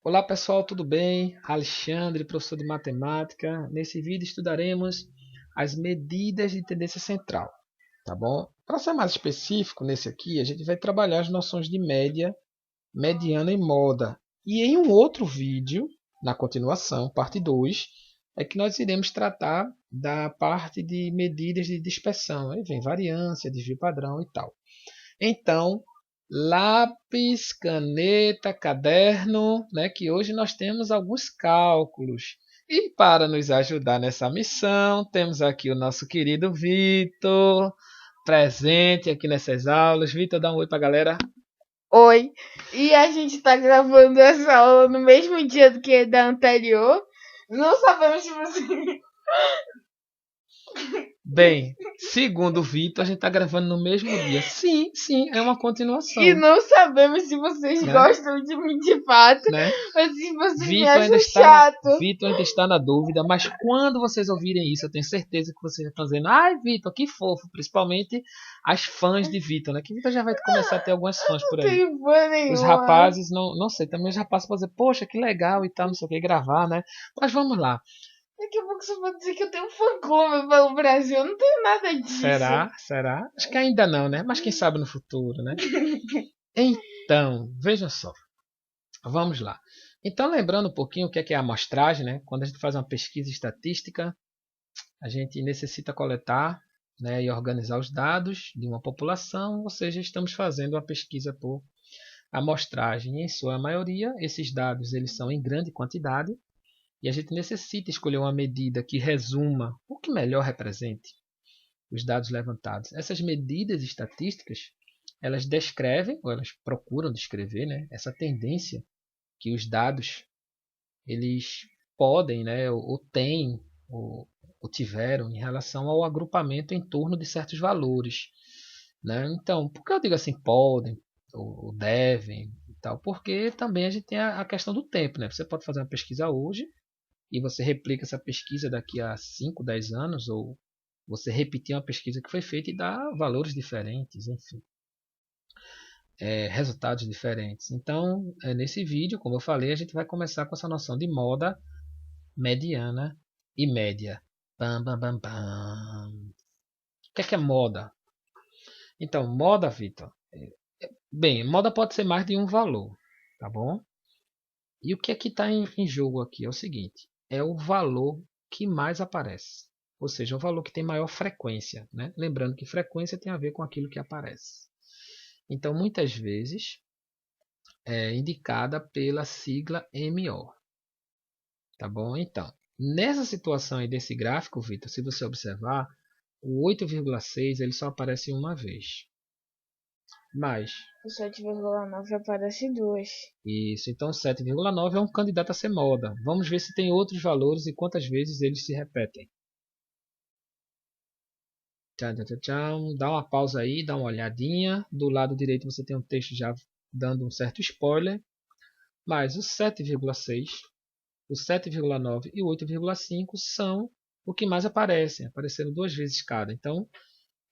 Olá pessoal, tudo bem? Alexandre, professor de matemática. Nesse vídeo estudaremos as medidas de tendência central, tá bom? Para ser mais específico, nesse aqui, a gente vai trabalhar as noções de média, mediana e moda. E em um outro vídeo, na continuação, parte 2, é que nós iremos tratar da parte de medidas de dispersão. Aí vem variância, desvio padrão e tal. Então, lápis, caneta, caderno, né, que hoje nós temos alguns cálculos. E para nos ajudar nessa missão, temos aqui o nosso querido Vitor, presente aqui nessas aulas. Vitor, dá um oi para a galera. Oi, e a gente tá gravando essa aula no mesmo dia do que da anterior. Não sabemos se você. Bem, segundo o Vitor, a gente está gravando no mesmo dia. Sim, sim, é uma E continuação, não sabemos se vocês né? gostam de mim de fato, né? ou se vocês me Vitor ainda acham está na, chato. Vitor ainda está na dúvida, mas quando vocês ouvirem isso, eu tenho certeza que vocês estão dizendo, ai, Vitor, que fofo, principalmente as fãs de Vitor, né? Que Vitor já vai começar a ter algumas fãs por Não aí. tem fã Os nenhuma. rapazes, não sei, também os rapazes podem dizer, poxa, que legal e tal, não sei o que, gravar, né? Mas vamos lá. Daqui a pouco você vai dizer que eu tenho um fã-clube pelo Brasil. Eu não tenho nada disso. Será? Será? Acho que ainda não, né? Mas quem sabe no futuro, né? Então, vejam só. Vamos lá. Então, lembrando um pouquinho o que é a amostragem, né? Quando a gente faz uma pesquisa estatística, a gente necessita coletar, né, e organizar os dados de uma população, ou seja, estamos fazendo uma pesquisa por amostragem. Em sua maioria, esses dados eles são em grande quantidade e a gente necessita escolher uma medida que resuma o que melhor represente os dados levantados. Essas medidas estatísticas, elas descrevem, ou elas procuram descrever, né, essa tendência que os dados eles podem, né, ou têm, ou tiveram em relação ao agrupamento em torno de certos valores. Né? Então, por que eu digo assim podem, ou devem e tal? Porque também a gente tem a questão do tempo. Né? Você pode fazer uma pesquisa hoje e você replica essa pesquisa daqui a 5, 10 anos, ou você repetir uma pesquisa que foi feita e dá valores diferentes, enfim, resultados diferentes. Então, nesse vídeo, como eu falei, a gente vai começar com essa noção de moda, mediana e média. Bam, bam, bam, bam. O que é moda? Então, moda, Vitor. Bem, moda pode ser mais de um valor, tá bom? E o que é que está em jogo aqui é o seguinte: é o valor que mais aparece. Ou seja, o valor que tem maior frequência. Né? Lembrando que frequência tem a ver com aquilo que aparece. Então, muitas vezes, é indicada pela sigla MO. Tá bom? Então, nessa situação aí desse gráfico, Vitor, se você observar, o 8,6 ele só aparece uma vez. Mas, O 7,9 aparece duas. isso, então 7,9 é um candidato a ser moda. Vamos ver se tem outros valores e quantas vezes eles se repetem. Tchau, tchau, tchau, tchau. Dá uma pausa aí, dá uma olhadinha. Do lado direito você tem um texto já dando um certo spoiler. Mas o 7,6, o 7,9 e o 8,5 são o que mais aparecem, apareceram duas vezes cada. Então,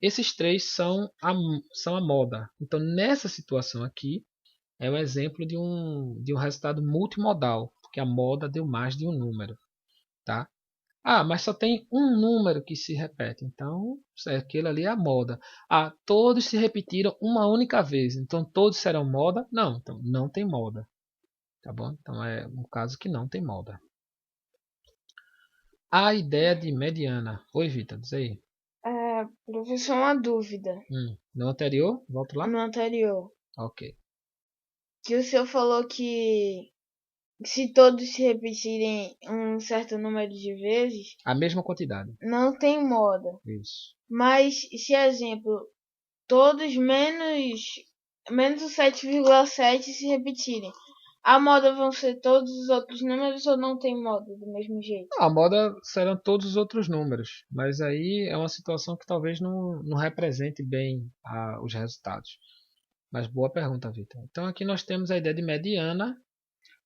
esses três são a moda. Então, nessa situação aqui, é um exemplo de um resultado multimodal, porque a moda deu mais de um número. Tá? Ah, mas só tem um número que se repete. Então, aquele ali é a moda. Ah, todos se repetiram uma única vez. Então, todos serão moda? Não, então não tem moda. Tá bom? Então, é um caso que não tem moda. A ideia de mediana. Oi, Vitor, diz aí. Professor, uma dúvida. No anterior, volto lá? No anterior, Ok. que o senhor falou que se todos se repetirem um certo número de vezes, A mesma quantidade. não tem moda. Isso. Mas se, exemplo, todos menos o 7,7 se repetirem, a moda vão ser todos os outros números ou não tem moda do mesmo jeito? A moda serão todos os outros números, mas aí é uma situação que talvez não represente bem os resultados. Mas boa pergunta, Vitor. Então aqui nós temos a ideia de mediana.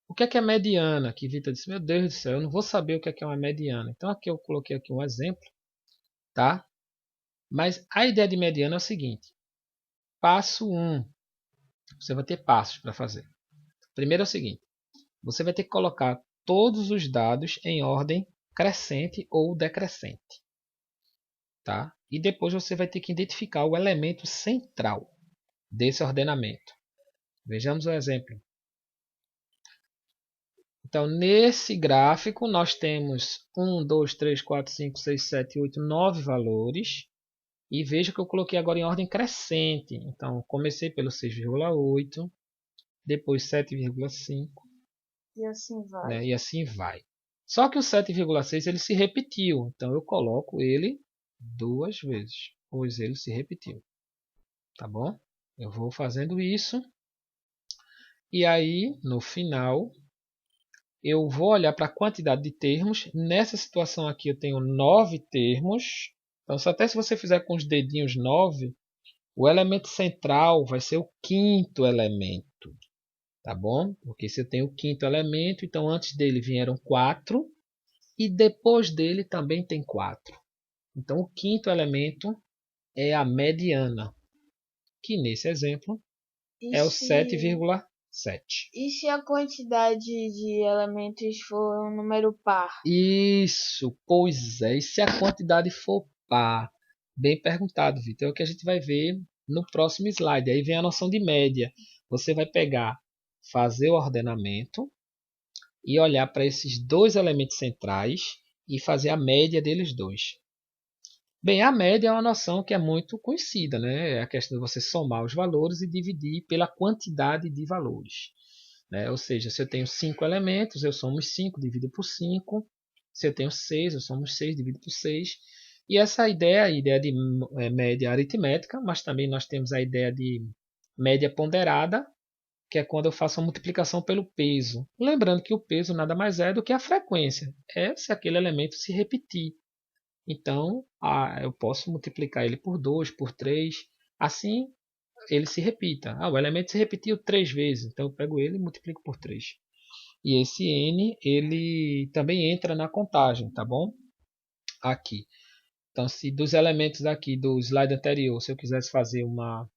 O que é mediana? Que Vitor disse, meu Deus do céu, eu não vou saber o que é uma mediana. Então aqui eu coloquei aqui um exemplo, tá? Mas a ideia de mediana é o seguinte: passo 1, você vai ter passos para fazer. Primeiro é o seguinte: você vai ter que colocar todos os dados em ordem crescente ou decrescente. Tá? E depois você vai ter que identificar o elemento central desse ordenamento. Vejamos o exemplo. Então, nesse gráfico, nós temos 1, 2, 3, 4, 5, 6, 7, 8, 9 valores. E veja que eu coloquei agora em ordem crescente. Então, comecei pelo 6,8, depois 7,5. E assim vai. Né? E assim vai. Só que o 7,6 ele se repetiu. Então, eu coloco ele 2 vezes, pois ele se repetiu. Tá bom? Eu vou fazendo isso. E aí, no final, eu vou olhar para a quantidade de termos. Nessa situação aqui eu tenho 9 termos. Então, até se você fizer com os dedinhos 9, o elemento central vai ser o quinto elemento. Tá bom? Porque se eu tenho o quinto elemento, então antes dele vieram 4. E depois dele também tem 4. Então, o quinto elemento é a mediana, que nesse exemplo é o 7,7. E se a quantidade de elementos for um número par? Isso, pois é. E se a quantidade for par? Bem perguntado, Vitor. É o que a gente vai ver no próximo slide. Aí vem a noção de média. Você vai pegar, fazer o ordenamento e olhar para esses dois elementos centrais e fazer a média deles dois. Bem, a média é uma noção que é muito conhecida, né? É a questão de você somar os valores e dividir pela quantidade de valores. Né? Ou seja, se eu tenho 5 elementos, eu somo os 5, divido por 5. Se eu tenho 6, eu somo os 6, divido por 6. E essa ideia é a ideia de média aritmética, mas também nós temos a ideia de média ponderada, que é quando eu faço a multiplicação pelo peso. Lembrando que o peso nada mais é do que a frequência. É se aquele elemento se repetir. Então, eu posso multiplicar ele por 2, por 3, assim ele se repita. O elemento se repetiu 3 vezes, então eu pego ele e multiplico por 3. E esse n, ele também entra na contagem, tá bom? Aqui. Então, se dos elementos aqui do slide anterior, se eu quisesse fazer uma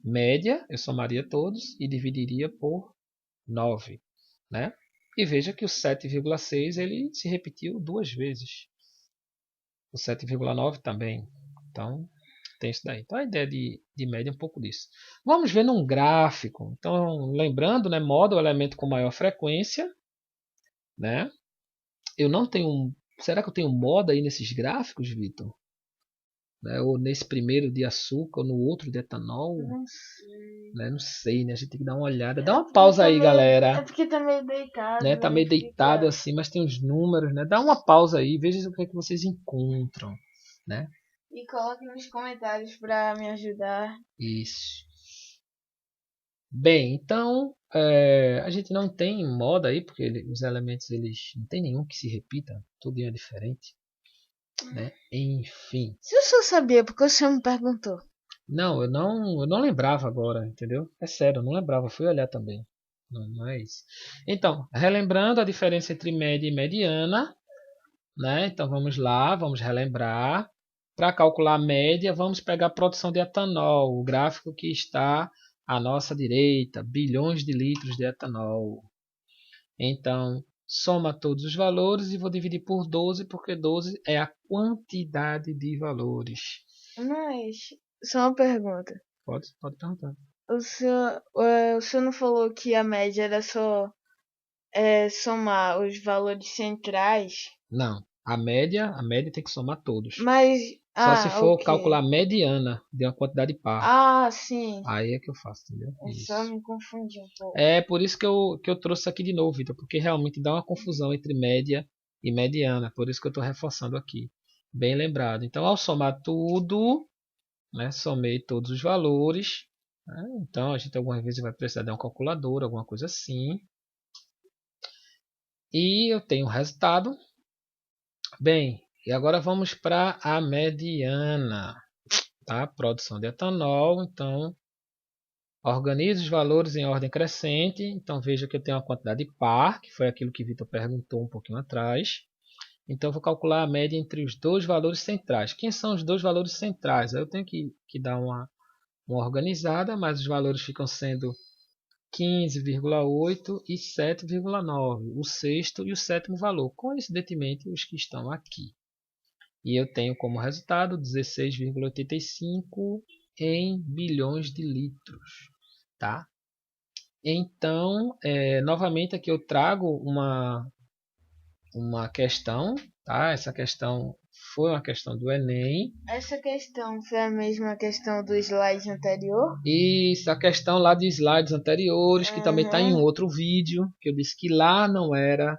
média, eu somaria todos e dividiria por 9, né? E veja que o 7,6 ele se repetiu 2 vezes. O 7,9 também. Então, tem isso daí. Então, a ideia de média é um pouco disso. Vamos ver num gráfico. Então, lembrando, né, moda é o elemento com maior frequência. Né? Eu não tenho... Será que eu tenho moda aí nesses gráficos, Vitor? Né? Ou nesse primeiro de açúcar, ou no outro de etanol? Não sei. Né? Não sei, né? A gente tem que dar uma olhada. Dá uma pausa aí, galera. É porque tá meio deitado. Né? Tá meio deitado assim, mas tem os números, né? Dá uma pausa aí, veja o que é que vocês encontram, né? E coloque nos comentários para me ajudar. Isso. Bem, então a gente não tem moda aí, porque os elementos eles não tem nenhum que se repita, tudo é diferente, né? Enfim. Se eu só sabia, porque o senhor me perguntou. Não, eu não lembrava agora, entendeu? É sério, eu não lembrava, fui olhar também. Não é isso. Então, relembrando a diferença entre média e mediana, né? Então vamos lá, vamos relembrar. Para calcular a média, vamos pegar a produção de etanol, o gráfico que está à nossa direita, bilhões de litros de etanol. Então, soma todos os valores e vou dividir por 12, porque 12 é a quantidade de valores. Mas, só uma pergunta. Pode perguntar. O senhor não falou que a média era só somar os valores centrais? Não, a média tem que somar todos. Mas, Só se for ok. calcular a mediana de uma quantidade par. Ah, sim. Aí é que eu faço, entendeu? Eu só me confundi um pouco. É por isso que eu trouxe aqui de novo, Vitor, porque realmente dá uma confusão entre média e mediana. Por isso que eu estou reforçando aqui. Bem lembrado. Então, ao somar tudo, né, somei todos os valores. Né, então, a gente algumas vezes vai precisar de uma calculadora, alguma coisa assim. E eu tenho o resultado. Bem, e agora vamos para a mediana. Tá? Produção de etanol. Então, organize os valores em ordem crescente. Então, veja que eu tenho uma quantidade par, que foi aquilo que Vitor perguntou um pouquinho atrás. Então, eu vou calcular a média entre os dois valores centrais. Quem são os dois valores centrais? Aí eu tenho que dar uma organizada, mas os valores ficam sendo 15,8 e 7,9, o sexto e o sétimo valor, coincidentemente os que estão aqui. E eu tenho como resultado 16,85 em bilhões de litros, tá? Então, novamente aqui eu trago uma questão, tá? Essa questão foi uma questão do Enem. Essa questão foi a mesma questão do slide anterior? Isso, a questão lá de slides anteriores, que também está em outro vídeo, que eu disse que lá não era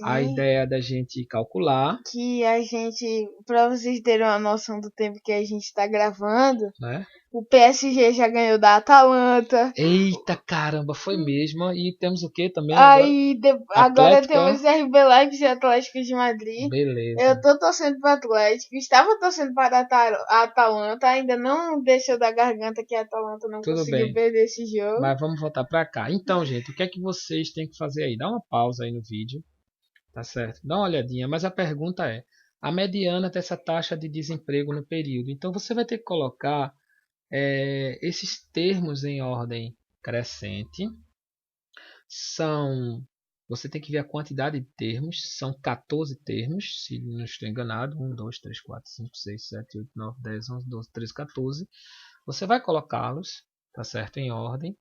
a Sim, ideia da gente calcular, que a gente, para vocês terem uma noção do tempo que a gente está gravando, né? o PSG já ganhou da Atalanta. Eita caramba, foi mesmo. E temos o que também agora? Aí agora Atlética. temos RB Leipzig e Atlético de Madrid. Beleza. Eu tô torcendo para o Atlético, estava torcendo para a Atalanta, ainda não desceu da garganta que a Atalanta não Tudo conseguiu bem. perder esse jogo. Mas vamos voltar para cá. Então, gente, o que é que vocês têm que fazer aí? Dá uma pausa aí no vídeo, tá certo? Dá uma olhadinha, mas a pergunta é: a mediana dessa taxa de desemprego no período. Então, você vai ter que colocar esses termos em ordem crescente. Você tem que ver a quantidade de termos, são 14 termos, se não estou enganado, 1, 2, 3, 4, 5, 6, 7, 8, 9, 10, 11, 12, 13, 14. Você vai colocá-los, tá certo, em ordem,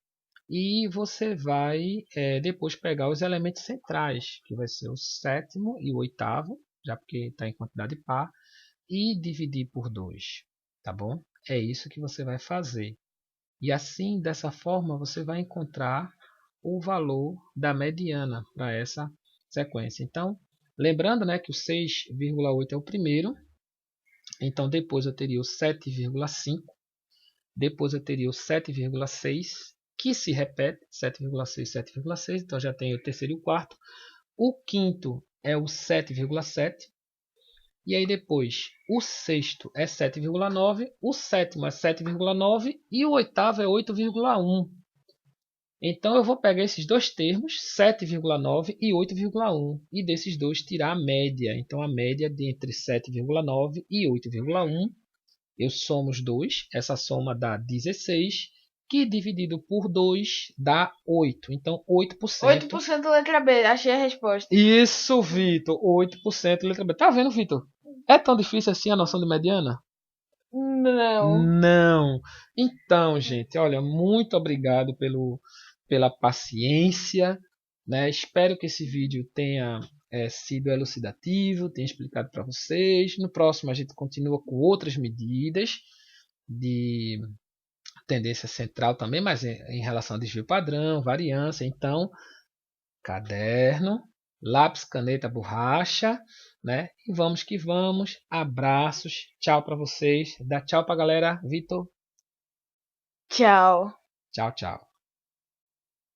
e você vai depois pegar os elementos centrais, que vai ser o sétimo e o oitavo, já porque está em quantidade par, e dividir por 2, tá bom? É isso que você vai fazer. E assim, dessa forma, você vai encontrar o valor da mediana para essa sequência. Então, lembrando, né, que o 6,8 é o primeiro. Então, depois eu teria o 7,5. Depois eu teria o 7,6, que se repete, 7,6, 7,6. Então, já tenho o terceiro e o quarto. O quinto é o 7,7. E aí depois, o sexto é 7,9, o sétimo é 7,9 e o oitavo é 8,1. Então eu vou pegar esses dois termos, 7,9 e 8,1, e desses dois tirar a média. Então a média de entre 7,9 e 8,1, eu somo os dois, essa soma dá 16, que dividido por 2 dá 8. Então 8%. 8% letra B, achei a resposta. Isso, Vitor, 8% letra B. Tá vendo, Vitor? É tão difícil assim a noção de mediana? Não. Não. Então, gente, olha, muito obrigado pela paciência, né? Espero que esse vídeo tenha sido elucidativo, tenha explicado para vocês. No próximo a gente continua com outras medidas de tendência central também, mas em relação a desvio padrão, variância. Então, caderno, lápis, caneta, borracha, né? E vamos que vamos. Abraços, tchau para vocês. Dá tchau para a galera, Vitor. Tchau. Tchau, tchau.